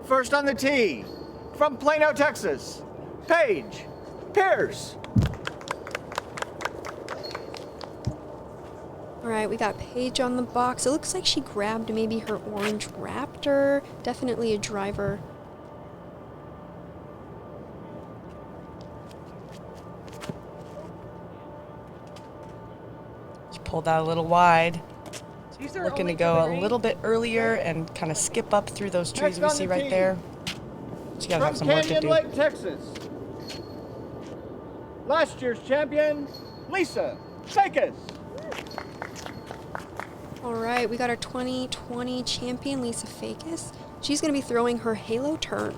First on the tee, from Plano, Texas, Paige Pierce. All right, we got Paige on the box. It looks like she grabbed maybe her orange Raptor. Definitely a driver. She pulled out a little wide. Looking to go a little bit earlier and kind of skip up through those trees we see right there. She gotta have some work to do. Lake, Texas. Last year's champion, Lias Fajkus. All right, we got our 2020 champion, Lias Fajkus. She's going to be throwing her halo turn.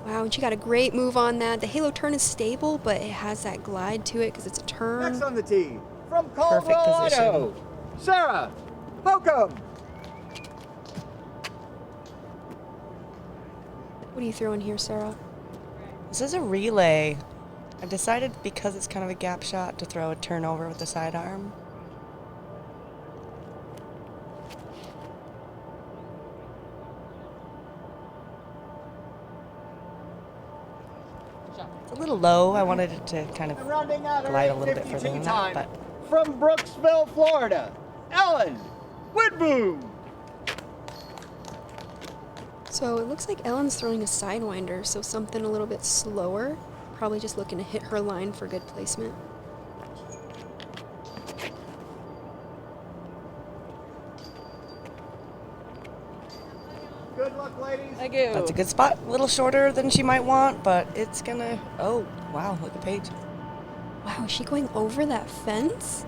Wow, and she got a great move on that. The halo turn is stable, but it has that glide to it because it's a turn. Next on the tee, from Colorado, Sarah Hokom. What are you throwing here, Sarah? This is a relay. I decided because it's kind of a gap shot to throw a turnover with the sidearm. It's a little low. I wanted it to kind of glide a little bit further than that, but from Brooksville, Florida, Ellen Widboom. So it looks like Ellen's throwing a sidewinder, so something a little bit slower. Probably just looking to hit her line for good placement. Good luck, ladies. Thank you. that's a good spot. A little shorter than she might want, but it's gonna... Oh, wow, look at Paige. Wow, is she going over that fence?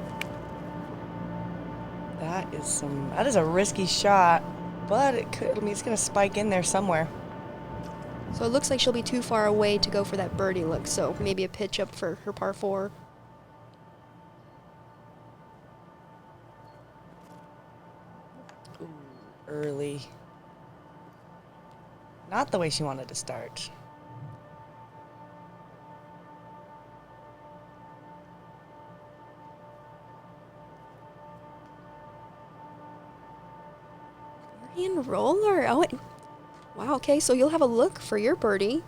That is a risky shot, but it could, I mean, it's gonna spike in there somewhere. So it looks like she'll be too far away to go for that birdie look, so maybe a pitch up for her par 4. Ooh, early. Not the way she wanted to start. And roller. Oh, wow, okay, so you'll have a look for your birdie.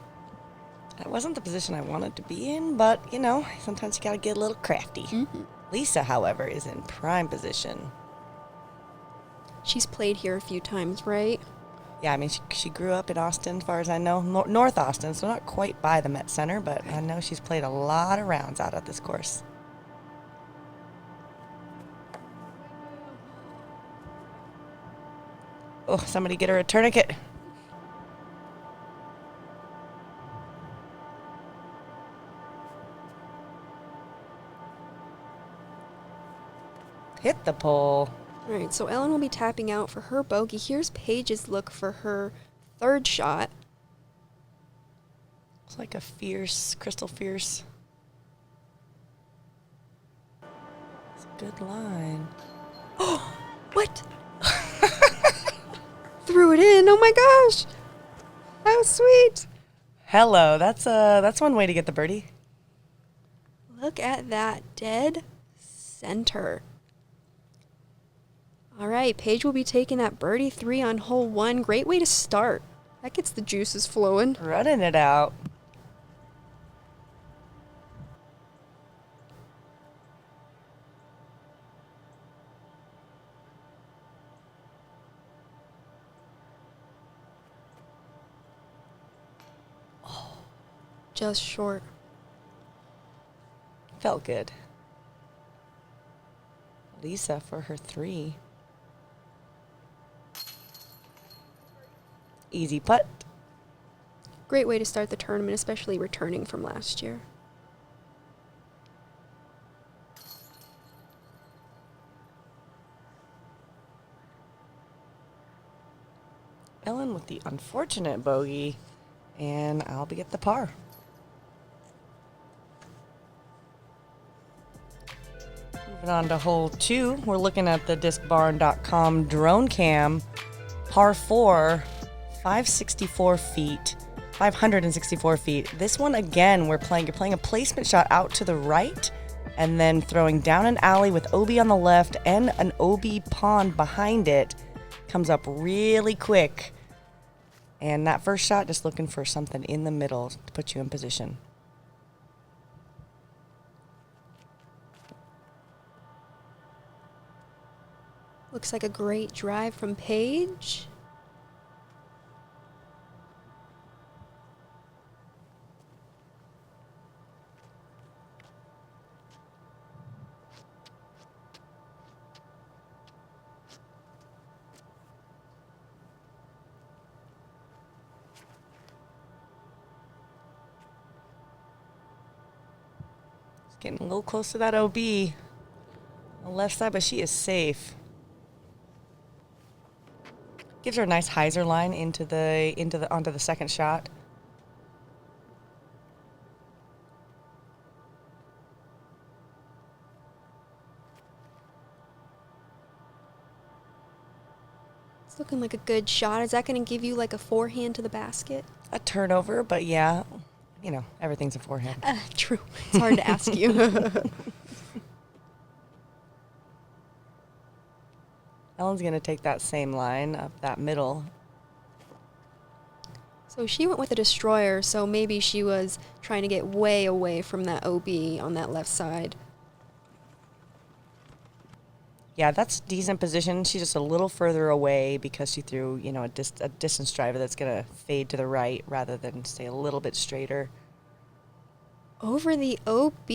That wasn't the position I wanted to be in, but, you know, sometimes you gotta get a little crafty. Mm-hmm. Lisa, however, is in prime position. She's played here a few times, right? Yeah, I mean, she grew up in Austin, as far as I know. North Austin, so not quite by the Met Center, but I know she's played a lot of rounds out at this course. Oh, somebody get her a tourniquet. Hit the pole. All right, so Ellen will be tapping out for her bogey. Here's Paige's look for her third shot. It's like a fierce, crystal fierce. It's a good line. Oh, what? Threw it in. Oh my gosh. How sweet. Hello, that's one way to get the birdie. Look at that dead center. All right, Paige will be taking that birdie 3 on hole 1. Great way to start. That gets the juices flowing. Running it out. Just short. Felt good. Lisa for her 3. Easy putt. Great way to start the tournament, especially returning from last year. Ellen with the unfortunate bogey, and I'll be at the par. Moving on to hole 2, we're looking at the discbarn.com drone cam. Par 4, 564 feet, 564 feet. This one, again, you're playing a placement shot out to the right, and then throwing down an alley with OB on the left and an OB pond behind it. Comes up really quick. And that first shot, just looking for something in the middle to put you in position. Looks like a great drive from Paige. Getting a little close to that OB on the left side, but she is safe. Gives her a nice hyzer line onto the second shot. It's looking like a good shot. Is that going to give you like a forehand to the basket? A turnover, but yeah, you know, everything's a forehand. True. It's hard to ask you. Ellen's going to take that same line up that middle. So she went with a destroyer, so maybe she was trying to get way away from that OB on that left side. Yeah, that's decent position. She's just a little further away because she threw, you know, a distance driver that's going to fade to the right rather than stay a little bit straighter. Over the OB.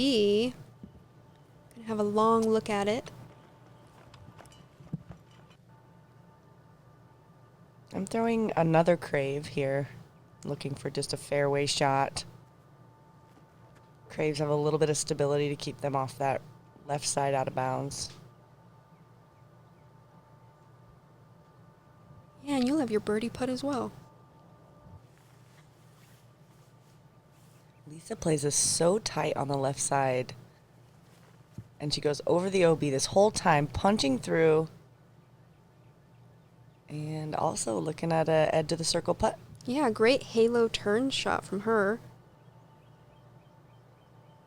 Gonna have a long look at it. I'm throwing another crave here, looking for just a fairway shot. Craves have a little bit of stability to keep them off that left side out of bounds. Yeah, and you'll have your birdie putt as well. Lisa plays this so tight on the left side. And she goes over the OB this whole time, punching through. And also looking at a edge of the circle putt. Yeah, great halo turn shot from her.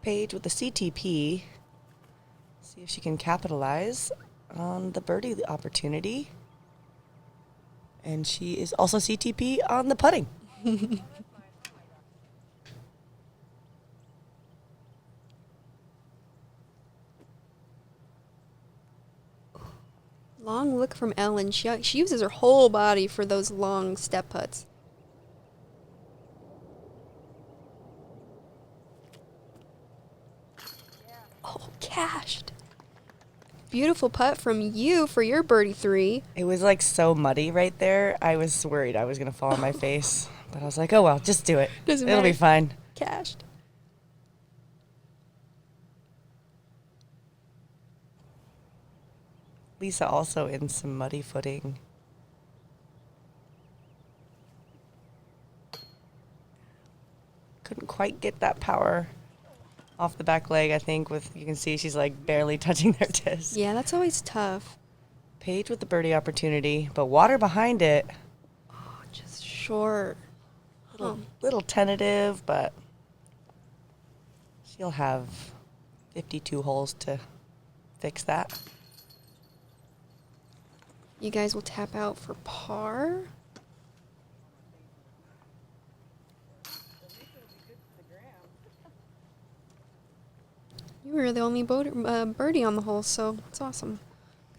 Paige with the CTP. See if she can capitalize on the birdie opportunity. And she is also CTP on the putting. Long look from Ellen. She uses her whole body for those long step putts. Oh, cashed. Beautiful putt from you for your birdie 3. It was like so muddy right there. I was worried I was going to fall on my face. But I was like, oh well, just do it. Doesn't It'll matter. be fine. Cashed. Lisa also in some muddy footing. Couldn't quite get that power off the back leg, I think. You can see she's like barely touching their disc. Yeah, that's always tough. Paige with the birdie opportunity, but water behind it. Oh, just short. Little tentative, but she'll have 52 holes to fix that. You guys will tap out for par. You were the only birdie on the hole, so it's awesome.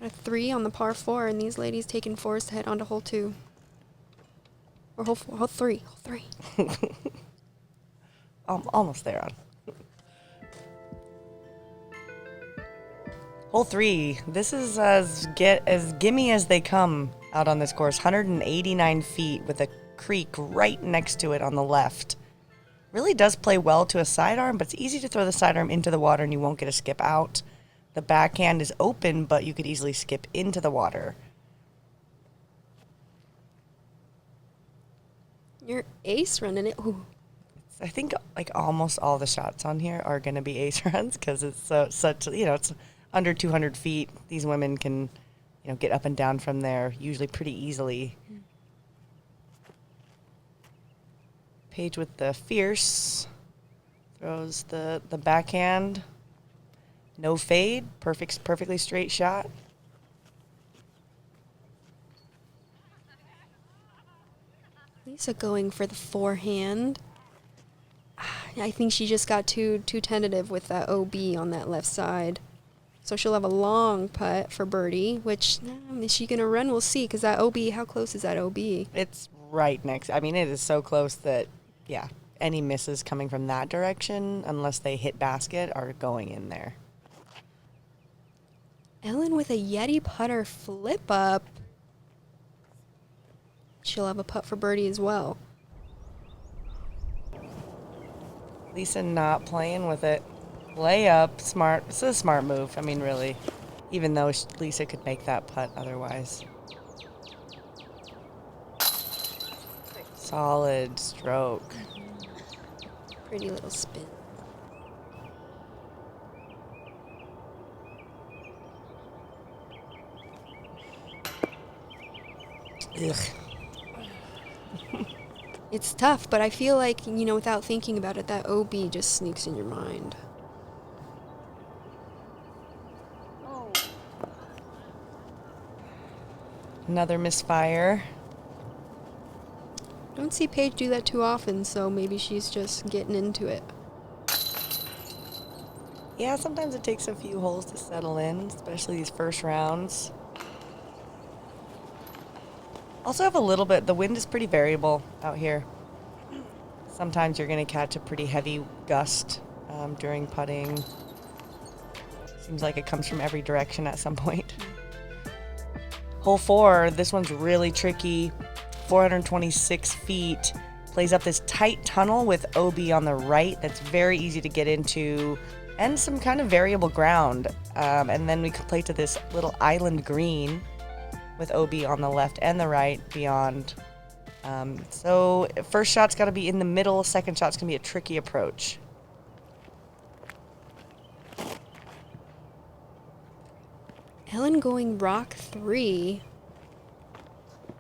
Got a 3 on the par 4, and these ladies taking 4s to head on to hole 2. Or hole 4, hole 3, hole 3. Almost there on. Hole 3. This is as gimme as they come out on this course. 189 feet with a creek right next to it on the left. Really does play well to a sidearm, but it's easy to throw the sidearm into the water and you won't get a skip out. The backhand is open, but you could easily skip into the water. You're ace running it. Ooh. I think like almost all the shots on here are going to be ace runs because it's such, you know, it's under 200 feet. These women can, you know, get up and down from there usually pretty easily. Paige with the fierce throws the backhand. No fade, perfectly straight shot. Lisa going for the forehand. I think she just got too tentative with that OB on that left side. So she'll have a long putt for birdie, which is she going to run? We'll see, because that OB, how close is that OB? It's right next. I mean, it is so close that, yeah, any misses coming from that direction, unless they hit basket, are going in there. Ellen with a Yeti putter flip up. She'll have a putt for birdie as well. Lisa not playing with it. Layup, smart. It's a smart move. I mean, really. Even though Lisa could make that putt otherwise. Solid stroke. Pretty little spin. Ugh. It's tough, but I feel like, without thinking about it, that OB just sneaks in your mind. Another misfire. Don't see Paige do that too often, so maybe she's just getting into it. Yeah, sometimes it takes a few holes to settle in, especially these first rounds. Also have a little bit, the wind is pretty variable out here. Sometimes you're going to catch a pretty heavy gust during putting. Seems like it comes from every direction at some point. Hole 4, this one's really tricky. 426 feet. Plays up this tight tunnel with OB on the right that's very easy to get into, and some kind of variable ground. And then we could play to this little island green with OB on the left and the right beyond. So first shot's got to be in the middle, second shot's going to be a tricky approach. Ellen going rock 3.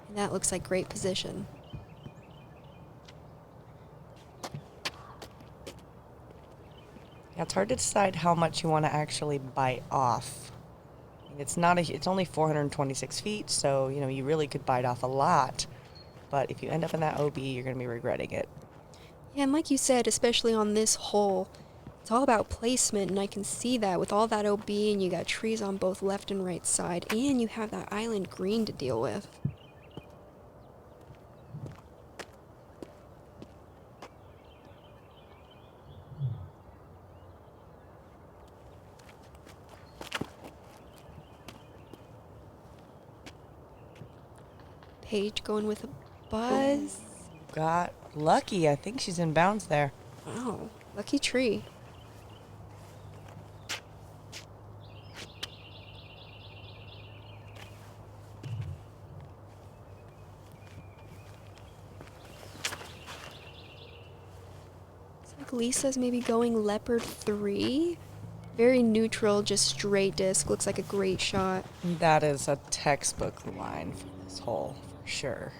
And that looks like great position. Yeah, it's hard to decide how much you want to actually bite off. It's only 426 feet, so you really could bite off a lot. But if you end up in that OB, you're going to be regretting it. Yeah, and like you said, especially on this hole, it's all about placement, and I can see that with all that OB, and you got trees on both left and right side, and you have that island green to deal with. Paige going with a buzz. Got lucky. I think she's in bounds there. Wow, lucky tree. Looks like Lisa's maybe going leopard 3. Very neutral, just straight disc. Looks like a great shot. That is a textbook line for this hole, for sure.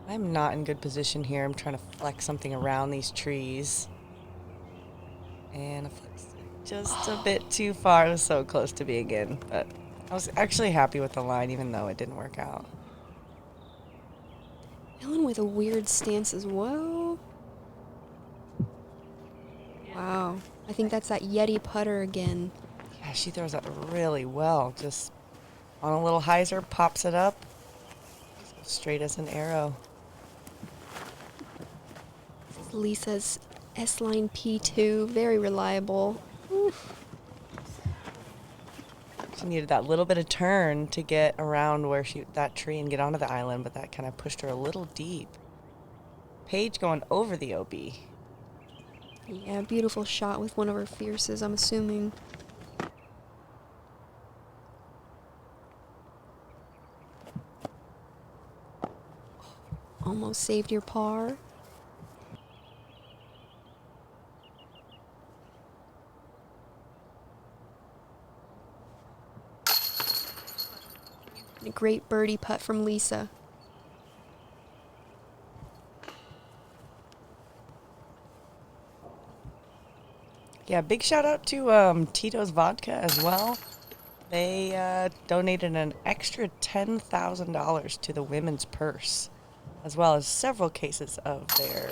I'm not in good position here. I'm trying to flex something around these trees. And I flexed it just a bit too far. It was so close to being in. But I was actually happy with the line, even though it didn't work out. Ellen with a weird stance as well. Wow. I think that's that Yeti putter again. Yeah, she throws that really well. Just on a little hyzer, pops it up. Straight as an arrow. Lisa's S-line P2, very reliable. Oof. She needed that little bit of turn to get around where that tree and get onto the island, but that kind of pushed her a little deep. Paige going over the OB. Yeah, beautiful shot with one of her fierces, I'm assuming. Almost saved your par. And a great birdie putt from Lisa. Yeah, big shout out to Tito's Vodka as well. They donated an extra $10,000 to the women's purse, as well as several cases of their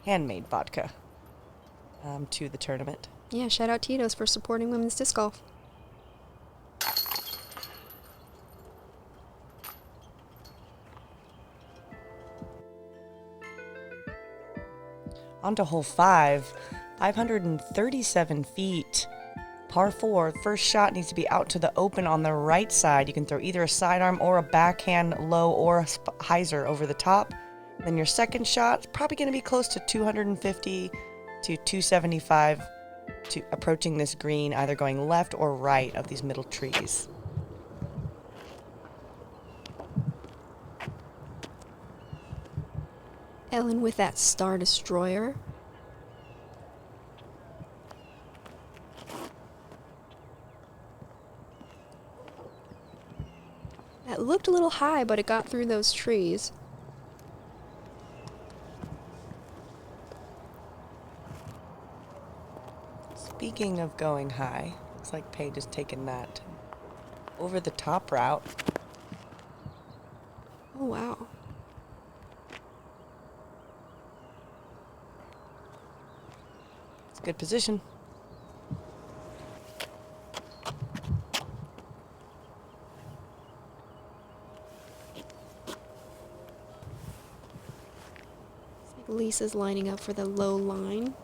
handmade vodka to the tournament. Yeah, shout out Tito's for supporting women's disc golf. On to hole 5, 537 feet, par 4. First shot needs to be out to the open on the right side. You can throw either a sidearm or a backhand low or a hyzer over the top. Then your second shot is probably going to be close to 250 to 275 to approaching this green, either going left or right of these middle trees. Ellen with that Star Destroyer. That looked a little high, but it got through those trees. Speaking of going high, looks like Paige has taken that over the top route. Oh, wow. It's a good position. Lisa's lining up for the low line.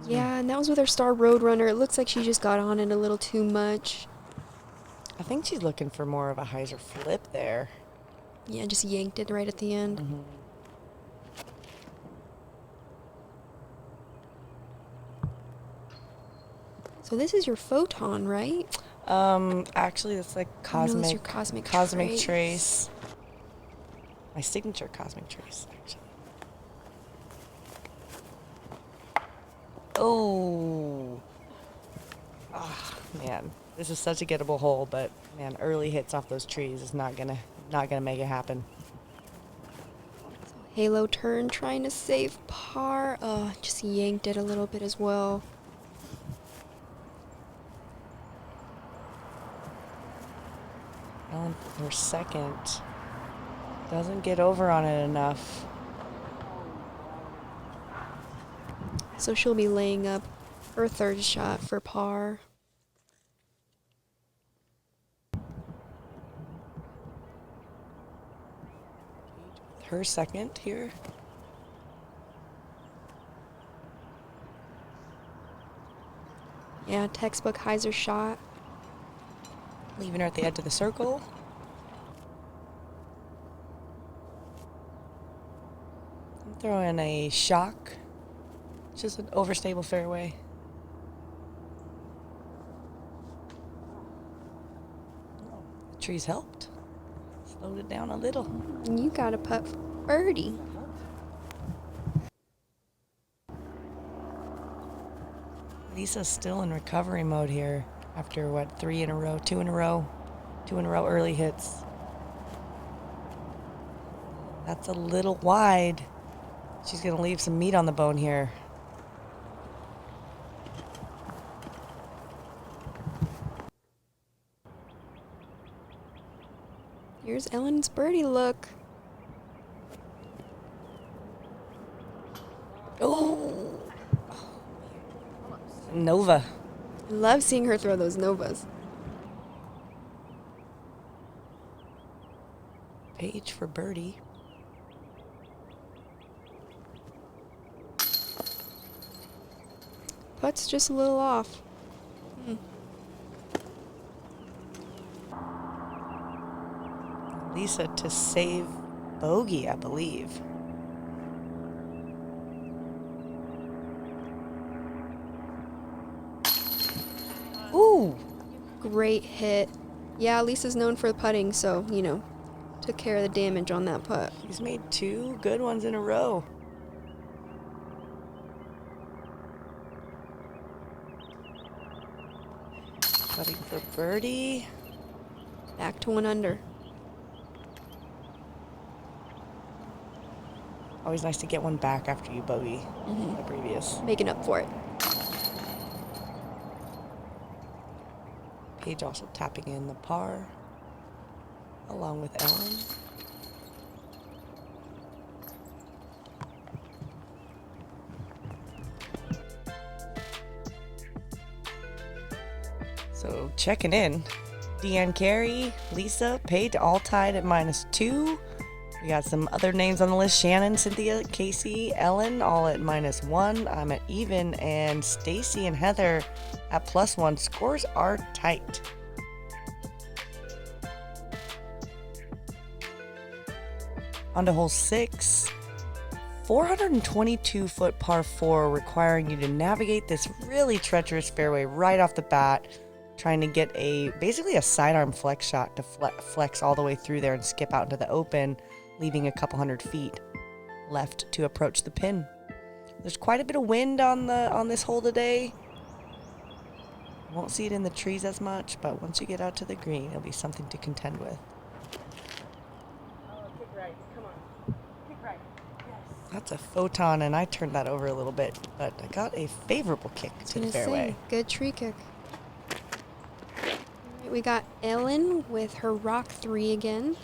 Yeah, and that was with her Star Roadrunner. It looks like she just got on it a little too much. I think she's looking for more of a hyzer flip there. Yeah, just yanked it right at the end. Mm-hmm. So this is your photon, right? Actually, it's like Oh, no, cosmic, that's your cosmic trace. trace. My signature cosmic trace, actually. Oh. Ah, man, this is such a gettable hole, but man, early hits off those trees is not gonna make it happen. Halo turn trying to save par. Just yanked it a little bit as well. Ellen for her second doesn't get over on it enough. So she'll be laying up her third shot for par. Her second here. Yeah, textbook hyzer shot. Leaving her at the edge of the circle. I'm throwing a shock. It's just an overstable fairway. The trees helped. Slowed it down a little. And you got a putt for birdie. Lisa's still in recovery mode here after what, 2 in a row early hits. That's a little wide. She's gonna leave some meat on the bone here. Here's Ellen's birdie look. Oh! Nova. I love seeing her throw those novas. Paige for birdie. Putt's just a little off. Lisa to save bogey, I believe. Ooh! Great hit. Yeah, Lisa's known for putting, so, you know, took care of the damage on that putt. She's made 2 good ones in a row. Putting for birdie. Back to 1 under. Always nice to get one back after you bogey the previous. Making up for it. Paige also tapping in the par along with Ellen. So checking in, Deanne Carey, Lisa, Paige all tied at -2. We got some other names on the list: Shannon, Cynthia, Casey, Ellen all at -1. I'm at even, and Stacy and Heather at +1. Scores are tight. On to hole 6. 422-foot par 4, requiring you to navigate this really treacherous fairway right off the bat, trying to get basically a sidearm flex shot to flex all the way through there and skip out into the open, leaving a couple hundred feet left to approach the pin. There's quite a bit of wind on this hole today. Won't see it in the trees as much, but once you get out to the green, it'll be something to contend with. Oh, kick right. Come on. Kick right. Yes. That's a photon, and I turned that over a little bit, but I got a favorable kick to the fairway. Good tree kick. Alright, we got Ellen with her rock 3 again.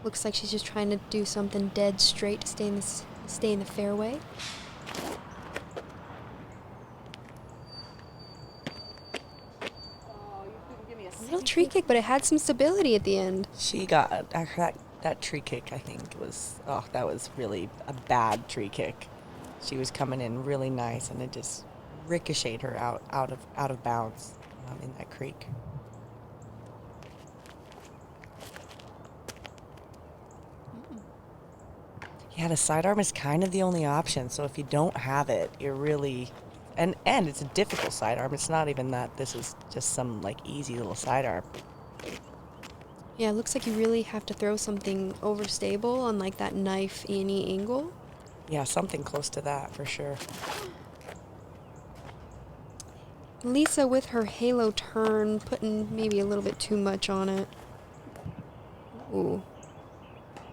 Looks like she's just trying to do something dead straight to stay in the fairway. Oh, you couldn't give me a Little tree kick, but it had some stability at the end. She got that tree kick. I think that was really a bad tree kick. She was coming in really nice, and it just ricocheted her out of bounds in that creek. Yeah, the sidearm is kind of the only option. So if you don't have it, you're really, and it's a difficult sidearm. It's not even that this is just some like easy little sidearm. Yeah, it looks like you really have to throw something overstable on like that knife Annie angle. Yeah, something close to that for sure. Lisa with her halo turn, putting maybe a little bit too much on it. Ooh.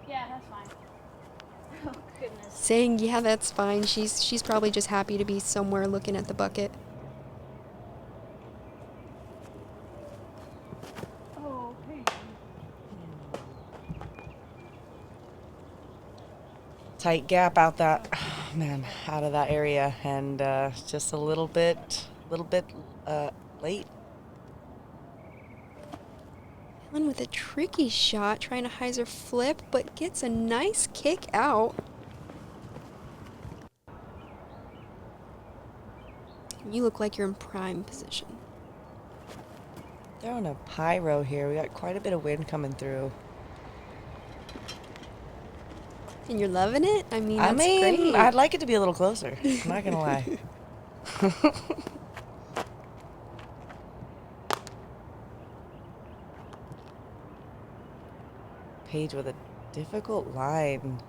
Yeah, that's fine. Oh, goodness. Saying, yeah, that's fine. She's probably just happy to be somewhere looking at the bucket. Oh, hey. Tight gap out that, out of that area, and just a little bit late. Ellen with a tricky shot, trying to hyzer flip, but gets a nice kick out. You look like you're in prime position. They're on a pyro here. We got quite a bit of wind coming through. And you're loving it? I mean, that's great. I'd like it to be a little closer. I'm not gonna lie. Paige with a difficult line.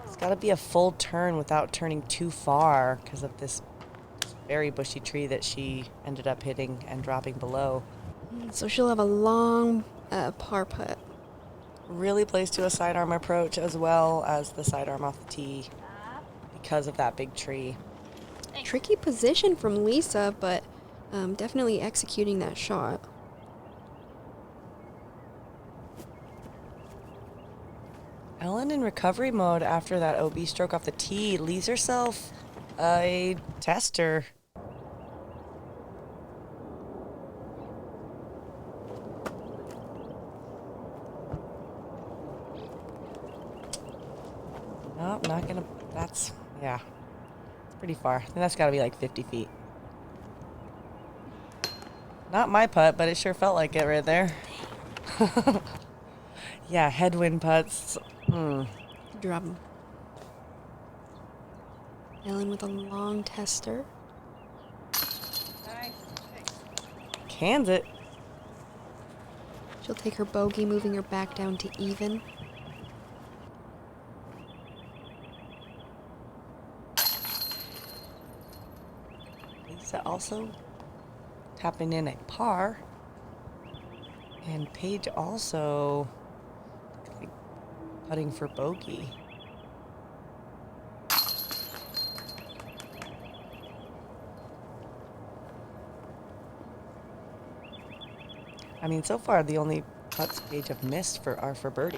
It's got to be a full turn without turning too far because of this very bushy tree that she ended up hitting and dropping below. So she'll have a long par putt. Really plays to a sidearm approach as well as the sidearm off the tee because of that big tree. Tricky position from Lisa, but definitely executing that shot. Ellen in recovery mode after that OB stroke off the tee leaves herself a tester. Nope, not gonna, it's pretty far. I think that's gotta be like 50 feet. Not my putt, but it sure felt like it right there. Yeah, headwind putts. Drop him. Ellen with a long tester. Nice. Cans it. She'll take her bogey, moving her back down to even. Lisa also tapping in a par. And Paige also putting for bogey. I mean, so far the only putts Paige have missed are for birdie.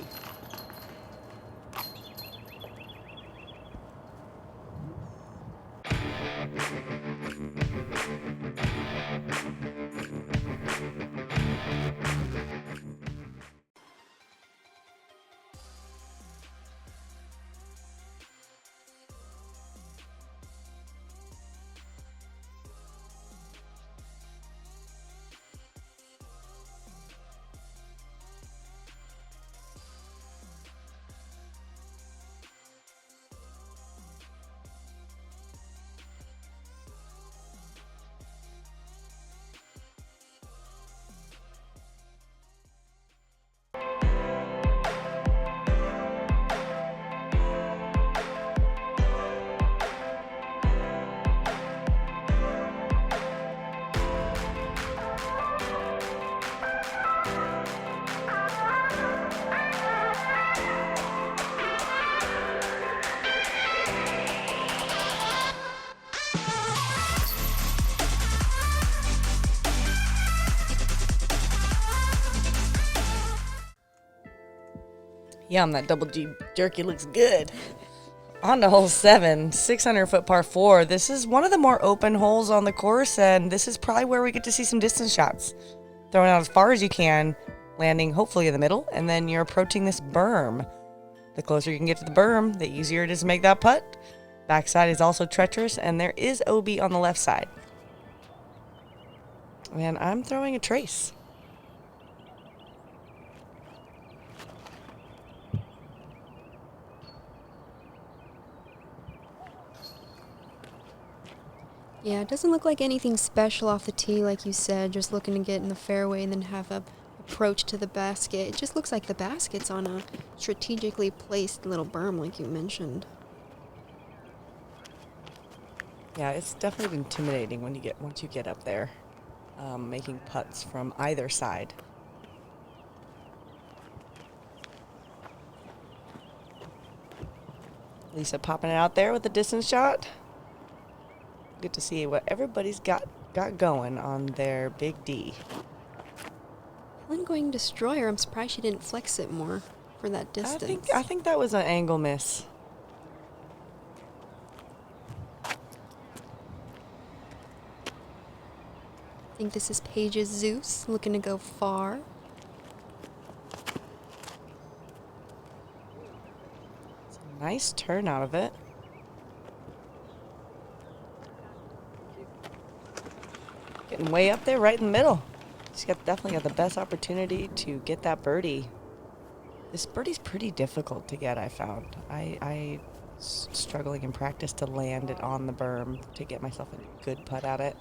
Yum, that double G jerky looks good. On to hole 7, 600-foot par 4. This is one of the more open holes on the course, and this is probably where we get to see some distance shots. Throwing out as far as you can, landing hopefully in the middle, and then you're approaching this berm. The closer you can get to the berm, the easier it is to make that putt. Backside is also treacherous, and there is OB on the left side. And I'm throwing a trace. Yeah, it doesn't look like anything special off the tee, like you said, just looking to get in the fairway and then have a approach to the basket. It just looks like the basket's on a strategically placed little berm, like you mentioned. Yeah, it's definitely intimidating when once you get up there, making putts from either side. Lisa popping it out there with a distance shot. Good to see what everybody's got going on their big D. Helen going destroyer. I'm surprised she didn't flex it more for that distance. I think that was an angle miss. I think this is Paige's Zeus, looking to go far. It's a nice turn out of it. Getting way up there, right in the middle. She's definitely got the best opportunity to get that birdie. This birdie's pretty difficult to get, I found. I struggling in practice to land it on the berm to get myself a good putt at it.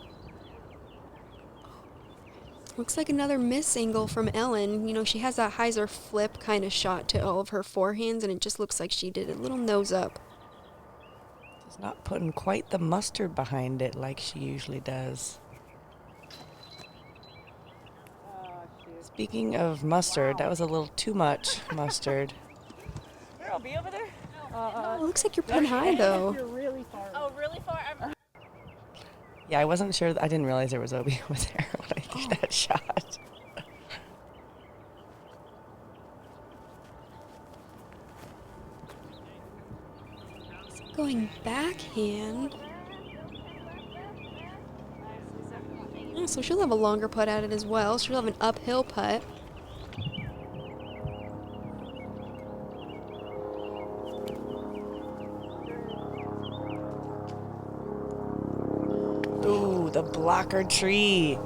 Looks like another miss angle from Ellen. You know, she has that hyzer flip kind of shot to all of her forehands, and it just looks like she did a little nose up. She's not putting quite the mustard behind it like she usually does. Speaking of mustard, that was a little too much mustard. I'll be over there. It looks like you're pin high, though. You're really far. Oh, really far? Yeah, I wasn't sure. I didn't realize there was OB over there when I threw that shot. Going backhand. Yeah, so she'll have a longer putt at it as well. She'll have an uphill putt. Ooh, the blocker tree.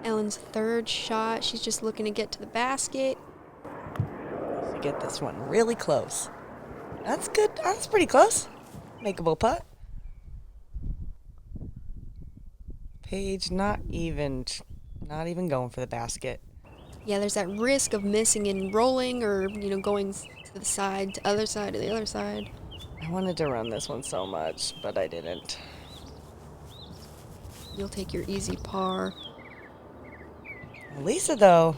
Ellen's third shot. She's just looking to get to the basket. To get this one really close. That's good. That's pretty close. Makeable putt. Paige not even going for the basket. Yeah, there's that risk of missing and rolling, or going to the side, to other side, to the other side. I wanted to run this one so much, but I didn't. You'll take your easy par. Lisa, though,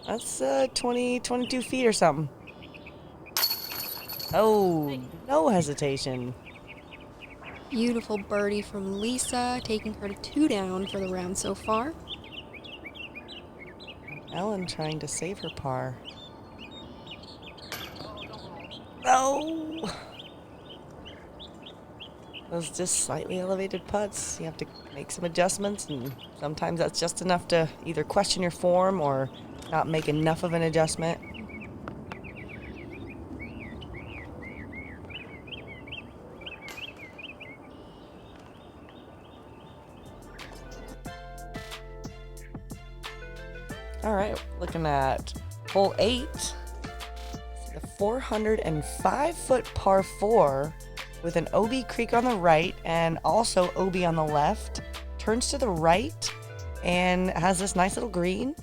that's 22 feet or something. Oh, no hesitation. Beautiful birdie from Lisa, taking her to 2 down for the round so far. Ellen trying to save her par. No! Those just slightly elevated putts. You have to make some adjustments, and sometimes that's just enough to either question your form or not make enough of an adjustment. All right, looking at hole 8. The 405-foot par 4 with an OB creek on the right and also OB on the left. Turns to the right and has this nice little green.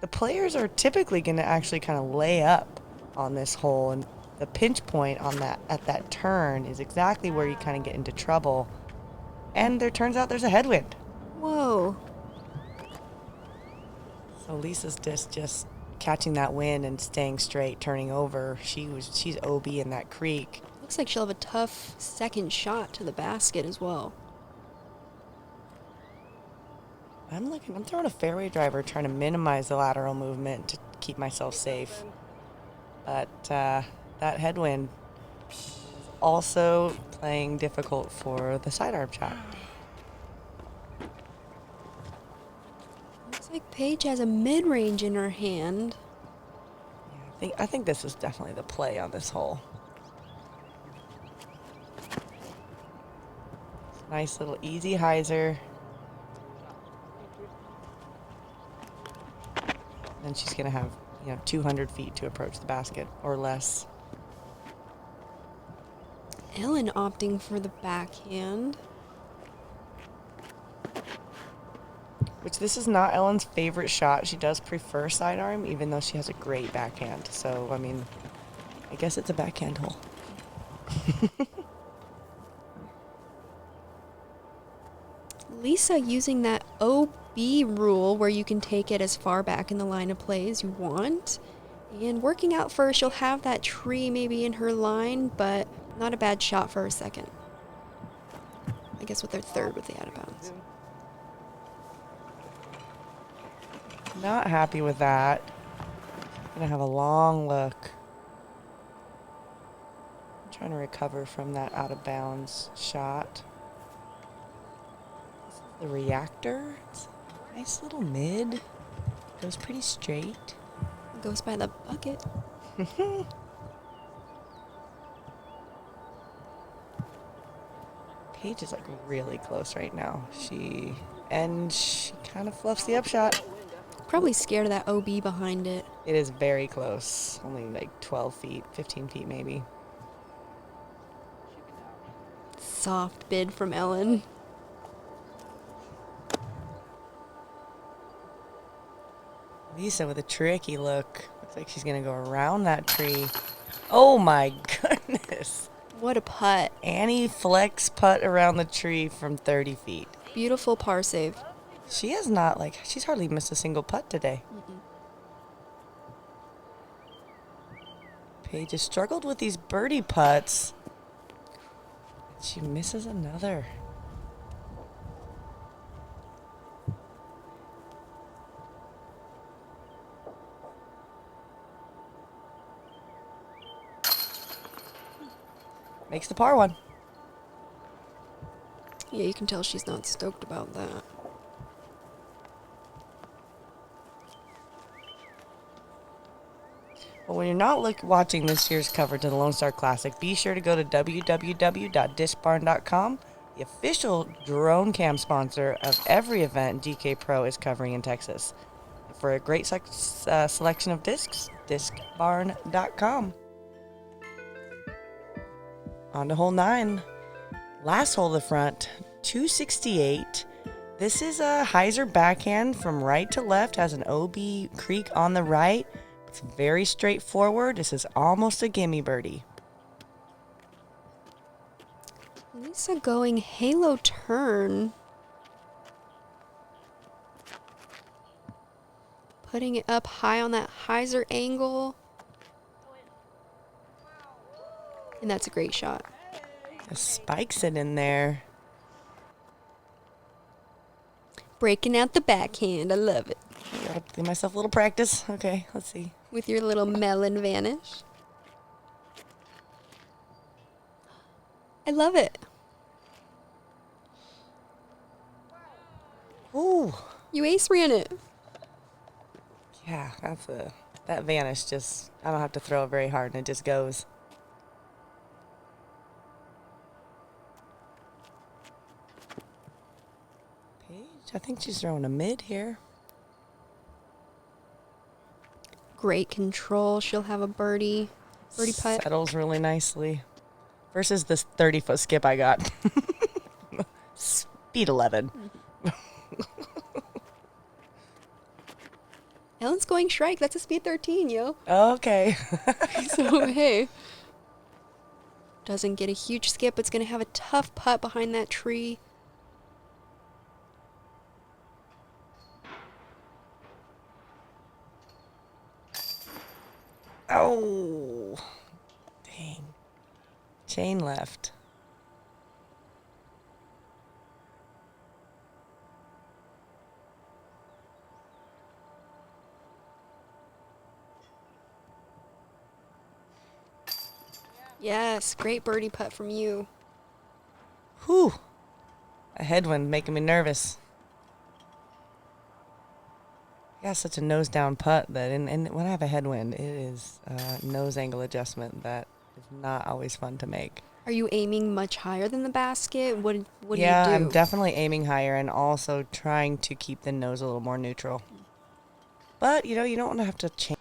The players are typically going to actually kind of lay up on this hole, and the pinch point on that at that turn is exactly where you kind of get into trouble. And there turns out there's a headwind. Whoa. So Lisa's just catching that wind and staying straight, turning over. She's OB in that creek. Looks like she'll have a tough second shot to the basket as well. I'm throwing a fairway driver, trying to minimize the lateral movement to keep myself safe. But that headwind is also playing difficult for the sidearm shot. Looks like Paige has a mid-range in her hand. Yeah, I think this is definitely the play on this hole. Nice little easy hyzer. And she's going to have, 200 feet to approach the basket or less. Ellen opting for the backhand. Which this is not Ellen's favorite shot. She does prefer sidearm, even though she has a great backhand. So, I guess it's a backhand hole. Lisa using that OB rule where you can take it as far back in the line of play as you want. And working out first, she'll have that tree maybe in her line, but not a bad shot for her second. I guess with her third with the out of bounds. Not happy with that. Gonna have a long look. I'm trying to recover from that out of bounds shot. This is the reactor. It's a nice little mid. Goes pretty straight. Goes by the bucket. Paige is really close right now. She kind of fluffs the upshot. Probably scared of that OB behind it. It is very close. Only 12 feet, 15 feet maybe. Soft bid from Ellen. Lisa with a tricky look. Looks like she's going to go around that tree. Oh my goodness. What a putt. Annie flex putt around the tree from 30 feet. Beautiful par save. She has she's hardly missed a single putt today. Paige has struggled with these birdie putts. She misses another. Makes the par one. Yeah, you can tell she's not stoked about that. Well, when you're not watching this year's coverage of the Lone Star Classic, be sure to go to www.discbarn.com. The official drone cam sponsor of every event GKPro is covering in Texas. For a great selection of discs, discbarn.com. On to hole 9. Last hole of the front, 268. This is a hyzer backhand from right to left, has an OB creek on the right. It's very straightforward. This is almost a gimme birdie. Lisa going halo turn. Putting it up high on that hyzer angle. And that's a great shot. Just spikes it in there. Breaking out the backhand. I love it. Gotta give myself a little practice. Okay, let's see. With your little melon vanish. I love it. Ooh. You ace ran it. Yeah, that vanish just, I don't have to throw it very hard and it just goes. Paige, I think she's throwing a mid here. Great control. She'll have a birdie. Birdie putt. Settles really nicely. Versus this 30-foot skip I got. Speed 11. Ellen's going strike. That's a speed 13, yo. Okay. So, hey. Doesn't get a huge skip. It's going to have a tough putt behind that tree. Oh. Dang. Chain left. Yes, great birdie putt from you. Whew. A headwind making me nervous. I got such a nose down putt that, and when I have a headwind, it is nose angle adjustment that is not always fun to make. Are you aiming much higher than the basket? What do you do? Yeah, I'm definitely aiming higher and also trying to keep the nose a little more neutral. But, you know, you don't want to have to change.